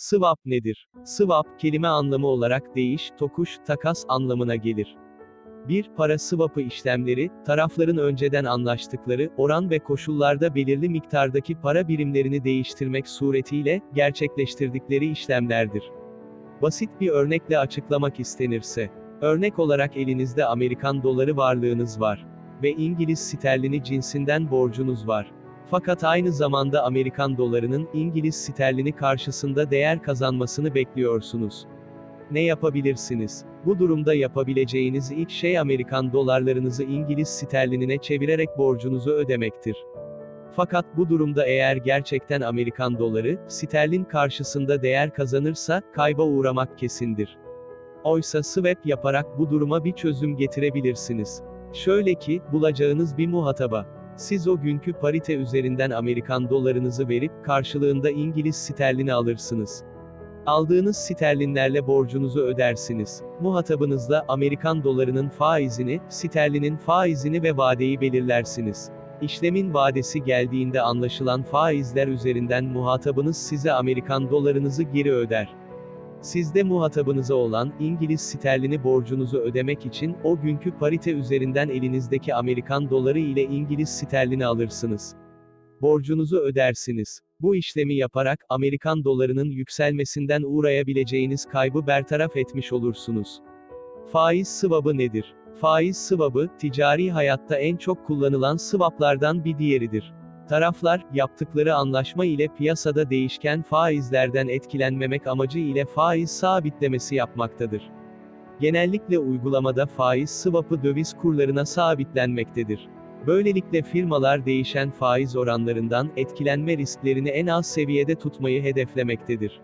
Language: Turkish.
Swap nedir? Swap, kelime anlamı olarak değiş, tokuş, takas anlamına gelir. Bir para swap'ı işlemleri, tarafların önceden anlaştıkları, oran ve koşullarda belirli miktardaki para birimlerini değiştirmek suretiyle, gerçekleştirdikleri işlemlerdir. Basit bir örnekle açıklamak istenirse, örnek olarak elinizde Amerikan doları varlığınız var ve İngiliz sterlini cinsinden borcunuz var. Fakat aynı zamanda Amerikan dolarının İngiliz sterlini karşısında değer kazanmasını bekliyorsunuz. Ne yapabilirsiniz? Bu durumda yapabileceğiniz ilk şey Amerikan dolarlarınızı İngiliz sterlinine çevirerek borcunuzu ödemektir. Fakat bu durumda eğer gerçekten Amerikan doları, sterlin karşısında değer kazanırsa, kayba uğramak kesindir. Oysa swap yaparak bu duruma bir çözüm getirebilirsiniz. Şöyle ki, bulacağınız bir muhataba. Siz o günkü parite üzerinden Amerikan dolarınızı verip, karşılığında İngiliz sterlini alırsınız. Aldığınız sterlinlerle borcunuzu ödersiniz. Muhatabınızla Amerikan dolarının faizini, sterlinin faizini ve vadeyi belirlersiniz. İşlemin vadesi geldiğinde anlaşılan faizler üzerinden muhatabınız size Amerikan dolarınızı geri öder. Siz de muhatabınıza olan İngiliz sterlini borcunuzu ödemek için o günkü parite üzerinden elinizdeki Amerikan doları ile İngiliz sterlini alırsınız. Borcunuzu ödersiniz. Bu işlemi yaparak Amerikan dolarının yükselmesinden uğrayabileceğiniz kaybı bertaraf etmiş olursunuz. Faiz swap'ı nedir? Faiz swap'ı, ticari hayatta en çok kullanılan swap'lardan bir diğeridir. Taraflar, yaptıkları anlaşma ile piyasada değişken faizlerden etkilenmemek amacı ile faiz sabitlemesi yapmaktadır. Genellikle uygulamada faiz swap'ı döviz kurlarına sabitlenmektedir. Böylelikle firmalar değişen faiz oranlarından etkilenme risklerini en az seviyede tutmayı hedeflemektedir.